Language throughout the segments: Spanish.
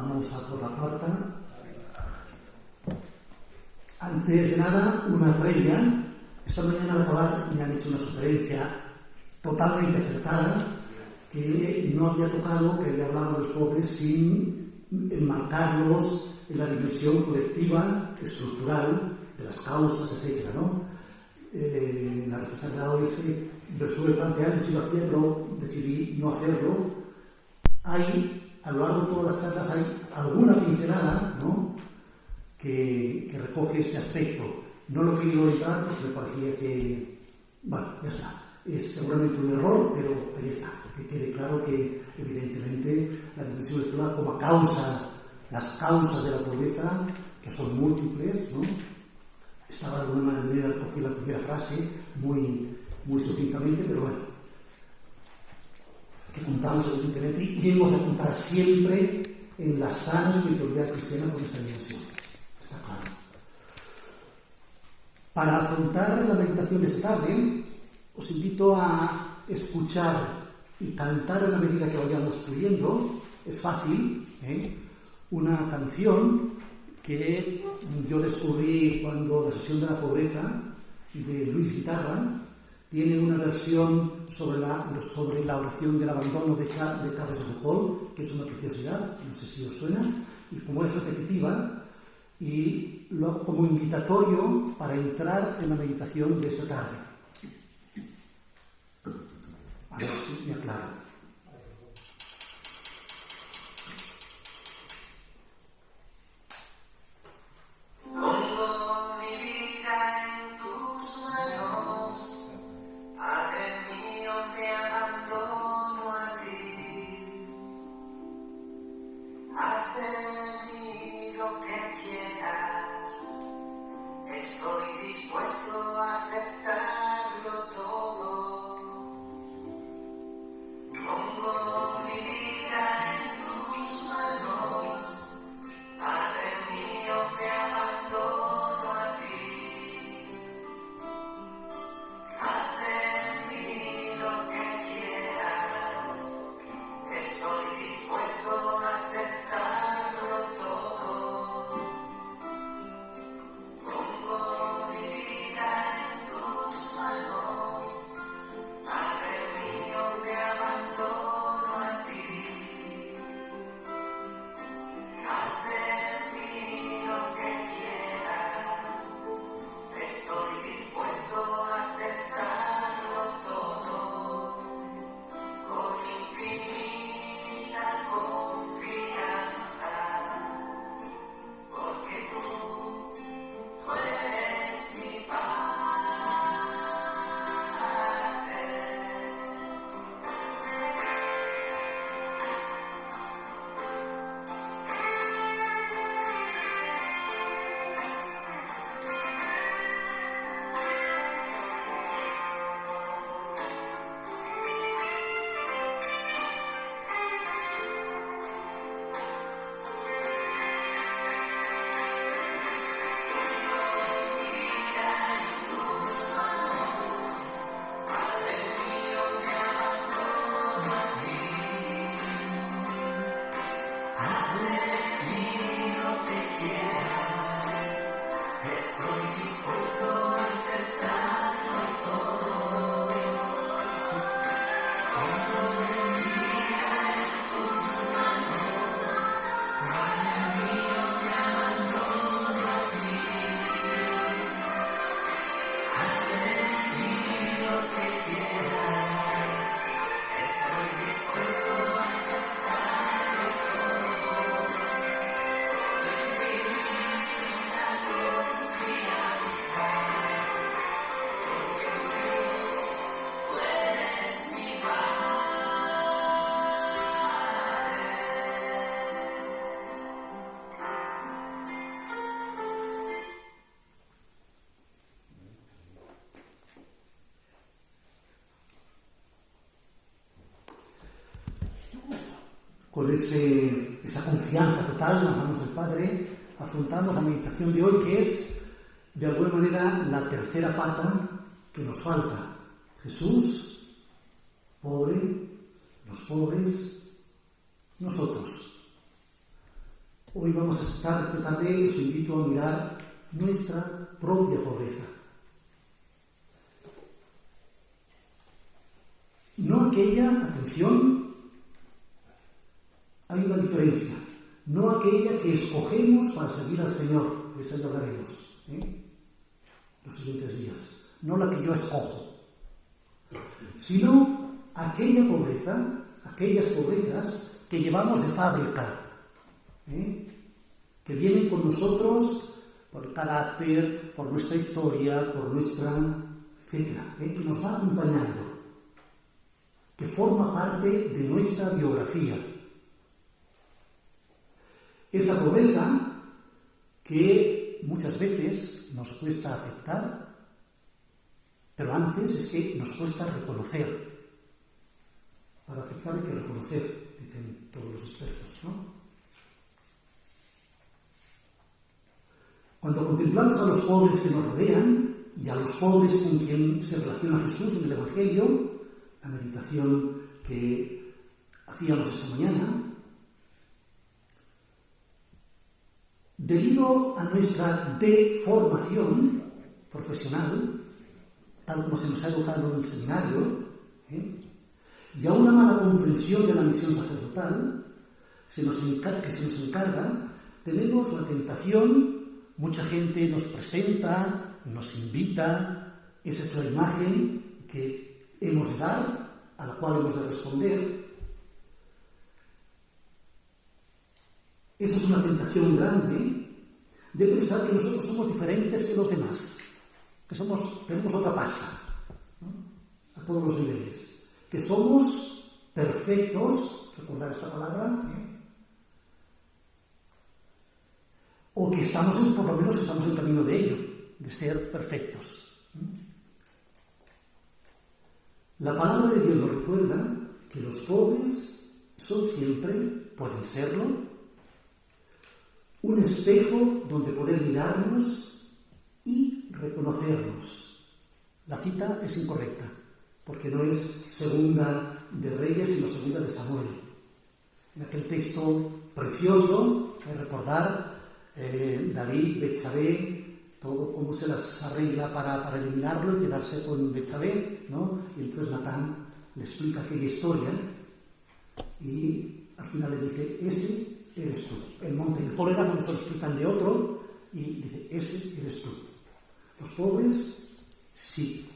Vamos a por la cuarta. Antes de nada, una previa. Esta mañana al acabar me han hecho una sugerencia totalmente acertada, que no había tocado, que había hablado de los pobres sin enmarcarlos en la dimensión colectiva, estructural, de las causas, etc., ¿no? La respuesta que he dado es que lo estuve planteando si lo hacía, pero decidí no hacerlo. A lo largo de todas las charlas hay alguna pincelada, ¿no?, que recoge este aspecto. No lo he querido entrar porque me parecía que, bueno, ya está. Es seguramente un error, pero ahí está. Que quede claro que, evidentemente, la dimensión electoral como causa, las causas de la pobreza, que son múltiples, ¿no? Estaba de alguna manera recogida la primera frase, muy sucintamente, pero bueno, que contamos evidentemente y hemos de contar siempre en la sana espiritualidad cristiana con esta dimensión. Está claro. Para afrontar la meditación de esta tarde, os invito a escuchar y cantar a la medida que vayamos fluyendo. Es fácil, una canción que yo descubrí cuando la sesión de la pobreza de Luis Guitarra tiene una versión sobre la oración del abandono de Carles de Foucault, que es una preciosidad, no sé si os suena, y como es repetitiva, y lo hago como invitatorio para entrar en la meditación de esta tarde. A ver si me aclaro. Con esa confianza total en las manos del Padre, afrontamos la meditación de hoy, que es, de alguna manera, la tercera pata que nos falta. Jesús, pobre, los pobres, nosotros. Hoy vamos a estar esta tarde, os invito a mirar nuestra propia pobreza. No aquella, atención, hay una diferencia, no aquella que escogemos para seguir al Señor, de esa ya hablaremos, los siguientes días, no la que yo escojo, sino aquella pobreza, aquellas pobrezas que llevamos de fábrica, que vienen con nosotros por el carácter, por nuestra historia, por nuestra, etcétera, que nos va acompañando, que forma parte de nuestra biografía. Esa pobreza que muchas veces nos cuesta aceptar, pero antes es que nos cuesta reconocer. Para aceptar hay que reconocer, dicen todos los expertos, ¿no? Cuando contemplamos a los pobres que nos rodean y a los pobres con quien se relaciona Jesús en el Evangelio, la meditación que hacíamos esta mañana, debido a nuestra deformación profesional, tal como se nos ha educado en el seminario, y a una mala comprensión de la misión sacerdotal que se nos encarga, tenemos la tentación. Mucha gente nos presenta, nos invita, esa es la imagen que hemos de dar, a la cual hemos de responder. Esa es una tentación grande de pensar que nosotros somos diferentes que los demás, que tenemos otra pasta, ¿no? A todos los niveles, que somos perfectos, recordar esta palabra, o que por lo menos estamos en camino de ello, de ser perfectos. La palabra de Dios nos recuerda que los pobres son siempre, pueden serlo, un espejo donde poder mirarnos y reconocernos. La cita es incorrecta, porque no es segunda de Reyes, sino segunda de Samuel. En aquel texto precioso, de recordar, David, Betsabé, todo cómo se las arregla para eliminarlo y quedarse con Betsabé, ¿no? Y entonces Natán le explica aquella historia y al final le dice, ese eres tú. El monte de cólera, cuando se lo explican de otro, y dice, ese eres tú. Los pobres, sí.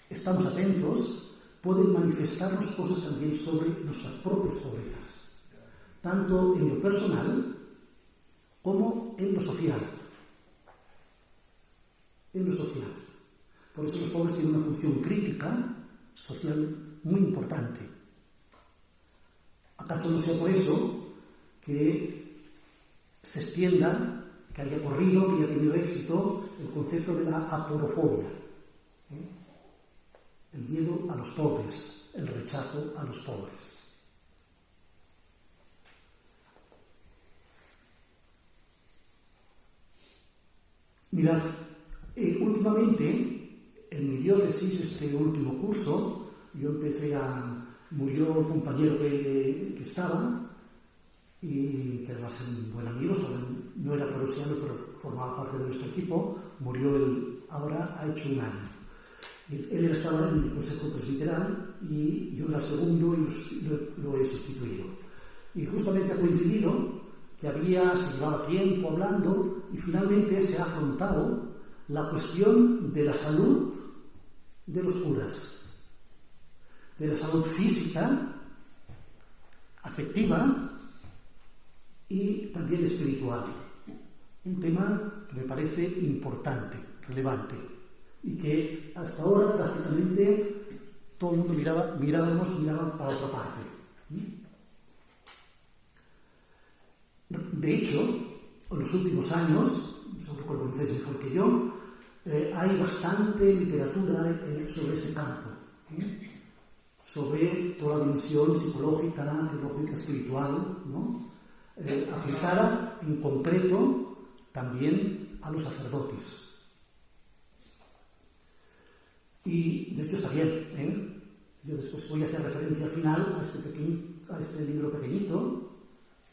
Estamos atentos, pueden manifestarnos cosas también sobre nuestras propias pobrezas, tanto en lo personal como en lo social. En lo social. Por eso los pobres tienen una función crítica, social, muy importante. ¿Acaso no sea por eso que se extienda, que haya corrido, que haya tenido éxito el concepto de la aporofobia? El miedo a los pobres, el rechazo a los pobres. Mirad, últimamente, en mi diócesis, este último curso, murió un compañero que estaba, y que además era un buen amigo, no era clarosiano, pero formaba parte de nuestro equipo, murió ahora ha hecho un año. Él estaba en el Consejo Presbiteral y yo era el segundo y lo he sustituido. Y justamente ha coincidido que se llevaba tiempo hablando y finalmente se ha afrontado la cuestión de la salud de los curas, de la salud física, afectiva y también espiritual. Un tema que me parece importante, relevante, y que hasta ahora prácticamente todo el mundo miraba para otra parte. De hecho, en los últimos años, seguro que lo conocéis mejor que yo, hay bastante literatura sobre este campo, sobre toda la dimensión psicológica, teológica, espiritual, ¿no? Aplicada en concreto también a los sacerdotes. Y de hecho está bien, Yo después voy a hacer referencia al final a este libro pequeñito,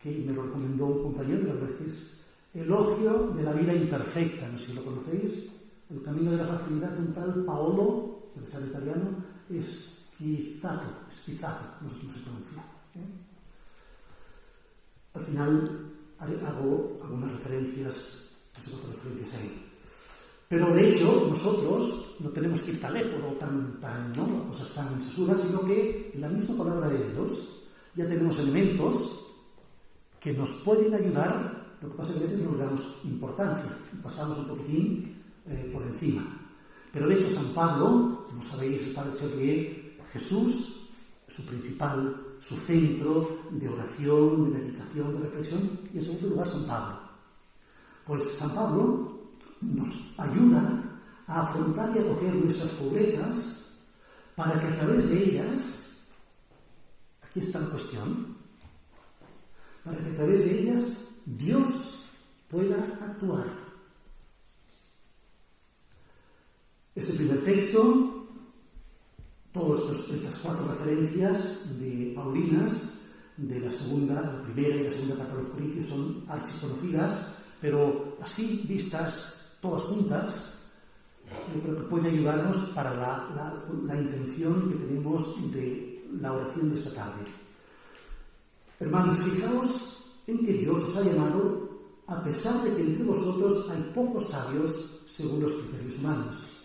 que me lo recomendó un compañero, la verdad es que es Elogio de la vida imperfecta, no sé si lo conocéis, El camino de la facilidad de un tal Paolo, debe ser italiano, Schizzato, no sé cómo se pronuncia. Al final hago algunas referencias, ahí. Pero de hecho, nosotros no tenemos que ir tan lejos o ¿no? cosas tan sesudas, sino que en la misma palabra de Dios ya tenemos elementos que nos pueden ayudar. Lo que pasa es que a veces no le damos importancia y pasamos un poquitín por encima. Pero de hecho, San Pablo, como sabéis, el Padre Chevrier, Jesús, su principal, su centro de oración, de meditación, de reflexión, y en segundo lugar San Pablo. Pues San Pablo nos ayuda a afrontar y acoger nuestras pobrezas para que a través de ellas, aquí está la cuestión, para que a través de ellas Dios pueda actuar. Este primer texto, todas estas 4 referencias de Paulinas, de la primera y la segunda carta de los Corintios, son archiconocidas, pero así vistas todas juntas, yo creo que puede ayudarnos para la intención que tenemos de la oración de esta tarde. Hermanos, fijaos en que Dios os ha llamado a pesar de que entre vosotros hay pocos sabios según los criterios humanos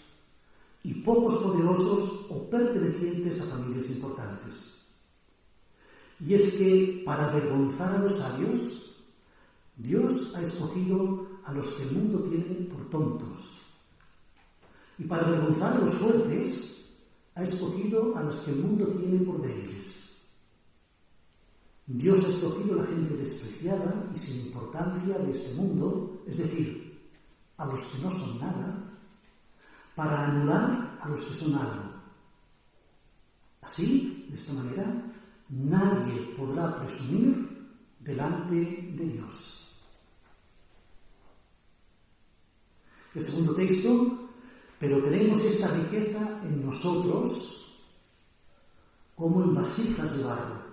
y pocos poderosos o pertenecientes a familias importantes. Y es que para avergonzar a los sabios, Dios ha escogido a los que el mundo tiene por tontos. Y para avergonzar a los fuertes, ha escogido a los que el mundo tiene por débiles. Dios ha escogido a la gente despreciada y sin importancia de este mundo, es decir, a los que no son nada, para anular a los que son algo. Así, de esta manera, nadie podrá presumir delante de Dios. El segundo texto, pero tenemos esta riqueza en nosotros como en vasijas de barro,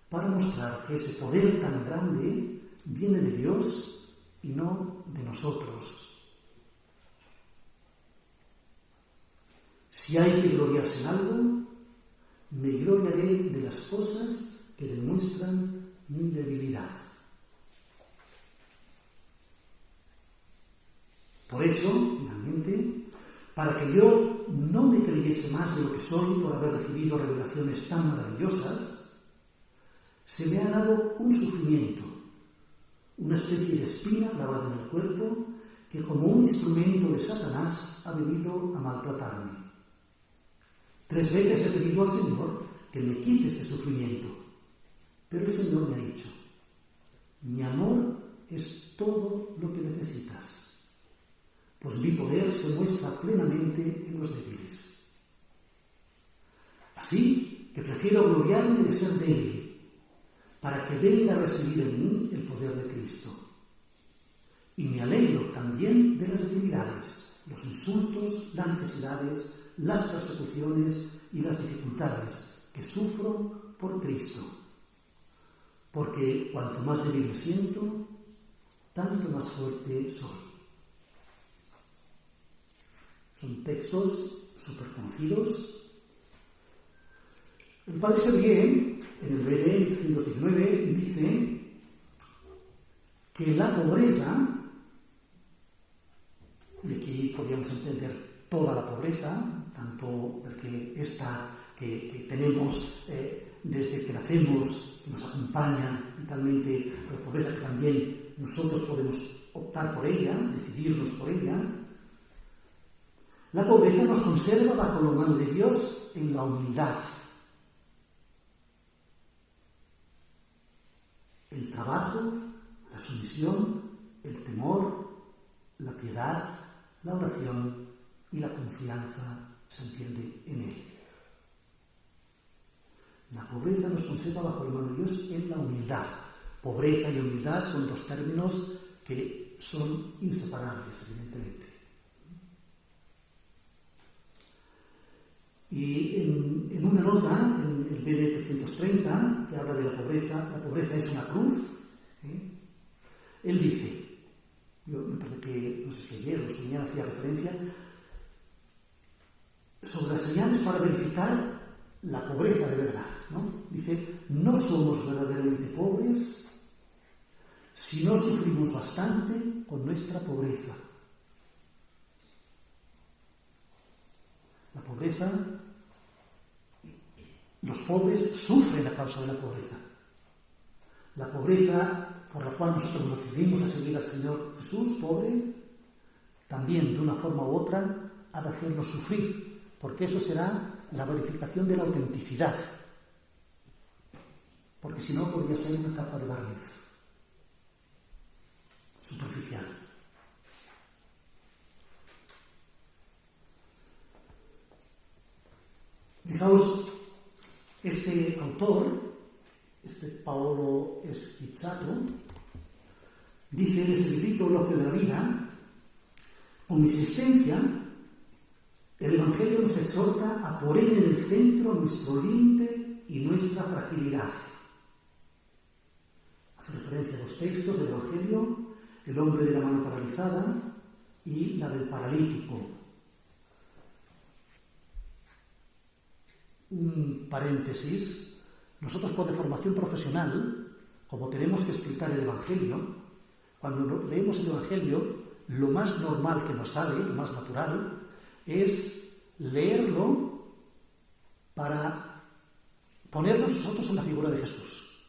para mostrar que ese poder tan grande viene de Dios y no de nosotros. Si hay que gloriarse en algo, me gloriaré de las cosas que demuestran mi debilidad. Por eso, finalmente, para que yo no me creyese más de lo que soy por haber recibido revelaciones tan maravillosas, se me ha dado un sufrimiento, una especie de espina clavada en el cuerpo que como un instrumento de Satanás ha venido a maltratarme. 3 veces he pedido al Señor que me quite este sufrimiento, pero el Señor me ha dicho: mi amor es todo lo que necesitas, pues mi poder se muestra plenamente en los débiles. Así que prefiero gloriarme de ser débil, para que venga a recibir en mí el poder de Cristo. Y me alegro también de las debilidades, los insultos, las necesidades, las persecuciones y las dificultades que sufro por Cristo. Porque cuanto más débil me siento, tanto más fuerte soy. Son textos súper conocidos. El Padre Chevrier, en el BD 119, dice que la pobreza, y aquí podríamos entender toda la pobreza, tanto que tenemos desde que nacemos, que nos acompaña vitalmente, la pobreza que también nosotros podemos optar por ella, decidirnos por ella. La pobreza nos conserva bajo la mano de Dios en la humildad. El trabajo, la sumisión, el temor, la piedad, la oración y la confianza se entiende en Él. La pobreza nos conserva bajo la mano de Dios en la humildad. Pobreza y humildad son 2 términos que son inseparables, evidentemente. Y en una nota, en el BD 330, que habla de la pobreza es una cruz, él dice, yo me parece que, no sé si ayer o si mañana hacía referencia, sobre las señales para verificar la pobreza de verdad, ¿no? Dice, no somos verdaderamente pobres si no sufrimos bastante con nuestra pobreza. La pobreza, los pobres sufren a causa de la pobreza. La pobreza por la cual nosotros nos decidimos a seguir al Señor Jesús, pobre, también de una forma u otra ha de hacernos sufrir, porque eso será la verificación de la autenticidad, porque si no podría ser una capa de barniz superficial. Fijaos, este autor, este Paolo Schizzato, dice en ese librito Elogio de la Vida, con insistencia, el Evangelio nos exhorta a poner en el centro nuestro límite y nuestra fragilidad. Hace referencia a los textos del Evangelio, el hombre de la mano paralizada y la del paralítico. Un paréntesis, nosotros por formación profesional, como tenemos que explicar el Evangelio, cuando leemos el Evangelio, lo más normal que nos sale, lo más natural, es leerlo para ponernos nosotros en la figura de Jesús.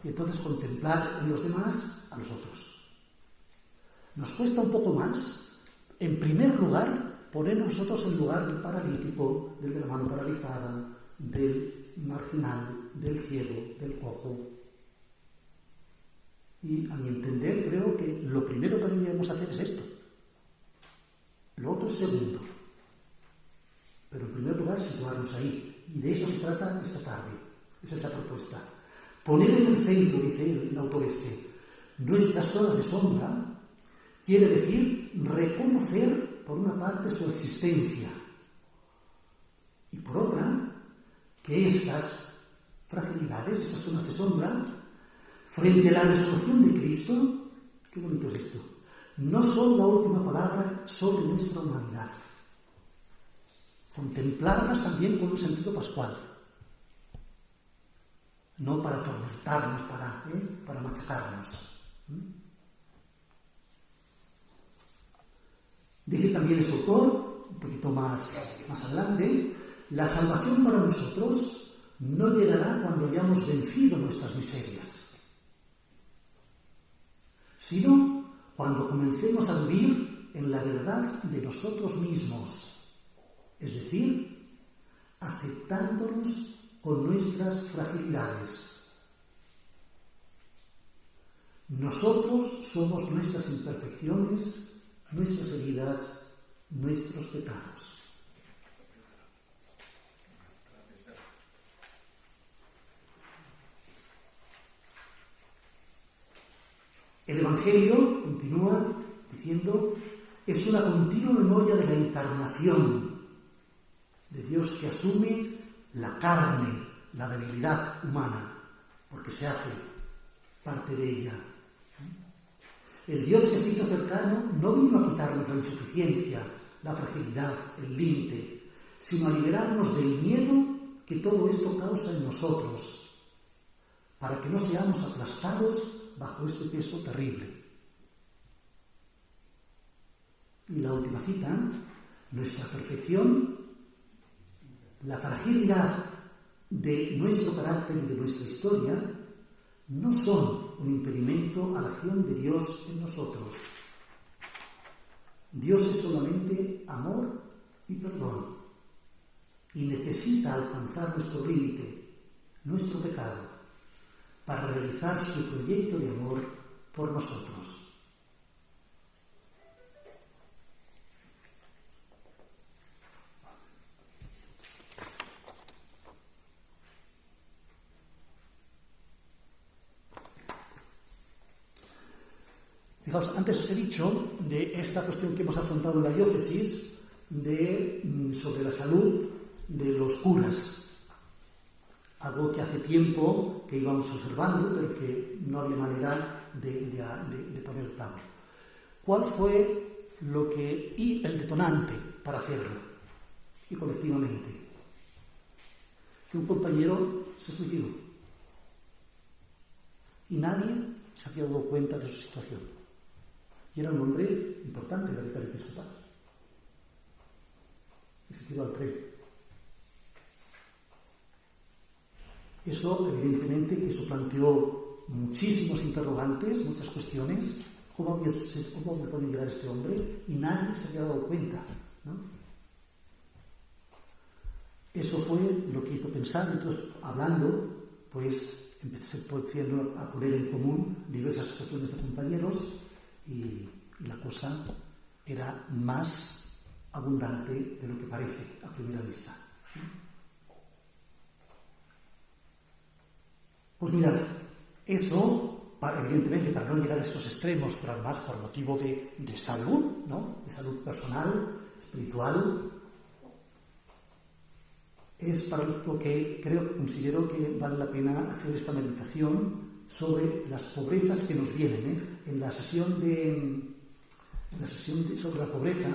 Y entonces contemplar en los demás a los otros. Nos cuesta un poco más, en primer lugar, ponernos nosotros en lugar del paralítico, del de la mano paralizada, del marginal, del ciego, del cojo. Y a mi entender creo que lo primero que deberíamos hacer es esto. Lo otro es segundo. Pero en primer lugar situarnos ahí. Y de eso se trata esta tarde. Esa es la propuesta. Poner en el centro, dice el autor nuestras zonas de sombra, quiere decir reconocer por una parte su existencia y por otra que estas fragilidades, estas zonas de sombra, frente a la resurrección de Cristo, qué bonito es esto, no son la última palabra sobre nuestra humanidad. Contemplarlas también con un sentido pascual. No para atormentarnos, para machacarnos. Dice también ese autor, un poquito más adelante, la salvación para nosotros no llegará cuando hayamos vencido nuestras miserias, sino cuando comencemos a vivir en la verdad de nosotros mismos, es decir, aceptándonos con nuestras fragilidades. Nosotros somos nuestras imperfecciones, nuestras heridas, nuestros pecados. El Evangelio, continúa diciendo, es una continua memoria de la encarnación de Dios que asume la carne, la debilidad humana, porque se hace parte de ella. El Dios que se hizo cercano no vino a quitarnos la insuficiencia, la fragilidad, el límite, sino a liberarnos del miedo que todo esto causa en nosotros, para que no seamos aplastados bajo este peso terrible. Y la última cita, nuestra perfección, la fragilidad de nuestro carácter y de nuestra historia no son un impedimento a la acción de Dios en nosotros. Dios es solamente amor y perdón y necesita alcanzar nuestro límite, nuestro pecado, para realizar su proyecto de amor por nosotros. Fijaos, antes os he dicho de esta cuestión que hemos afrontado en la diócesis, sobre la salud de los curas, algo que hace tiempo que íbamos observando, pero que no había manera de poner el cabo. ¿Cuál fue el detonante para hacerlo? Y colectivamente, que un compañero se suicidó y nadie se había dado cuenta de su situación. Y era un hombre importante, era vicario episcopal. Y se tiró al tren. Eso, evidentemente, planteó muchísimos interrogantes, muchas cuestiones. ¿Cómo me puede llegar este hombre? Y nadie se había dado cuenta, ¿no? Eso fue lo que hizo pensar. Entonces, hablando, pues, empecé a poner en común diversas situaciones de compañeros y la cosa era más abundante de lo que parece a primera vista. Pues mirad, eso, evidentemente, para no llegar a estos extremos, pero además por motivo de salud, ¿no? De salud personal, espiritual, es para lo que considero que vale la pena hacer esta meditación sobre las pobrezas que nos vienen. En la sesión sobre la pobreza,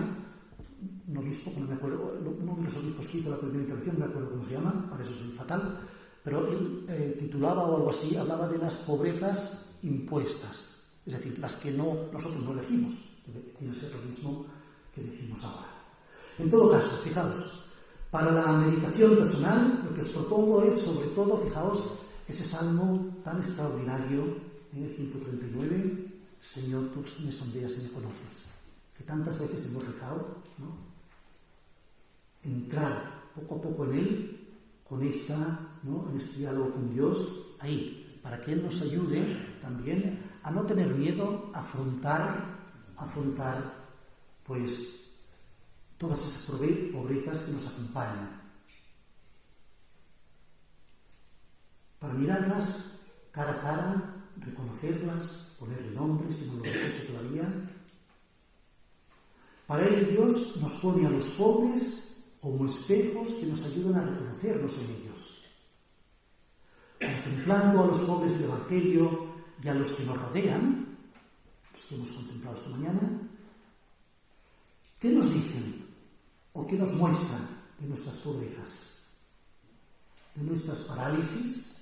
un obispo, no me acuerdo, uno de los obispos que hizo la primera intervención, no me acuerdo cómo se llama, para eso soy fatal, pero él titulaba o algo así, hablaba de las pobrezas impuestas, es decir, las que nosotros no elegimos, que viene a ser lo mismo que decimos ahora. En todo caso, fijaos, para la meditación personal, lo que os propongo es, sobre todo, fijaos, ese salmo tan extraordinario, 139, Señor, tú me sondeas y me conoces, que tantas veces hemos rezado, ¿no? Entrar poco a poco en él, con en este diálogo con Dios, ahí, para que Él nos ayude también a no tener miedo a afrontar, pues, todas esas pobrezas que nos acompañan. Para mirarlas cara a cara, reconocerlas, ponerle nombre si no lo hemos hecho todavía. Para ello Dios nos pone a los pobres como espejos que nos ayudan a reconocernos en ellos. Contemplando a los pobres del Evangelio y a los que nos rodean, los que hemos contemplado esta mañana, ¿qué nos dicen o qué nos muestran de nuestras pobrezas, de nuestras parálisis,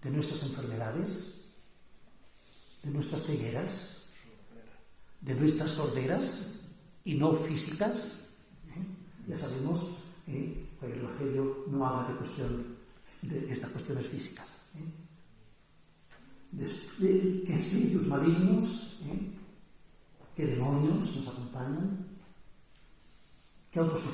de nuestras enfermedades, de nuestras cegueras, de nuestras sorderas y no físicas? Ya sabemos que el Evangelio no habla de estas cuestiones físicas. ¿Qué espíritus malignos, qué demonios nos acompañan? ¿Qué otros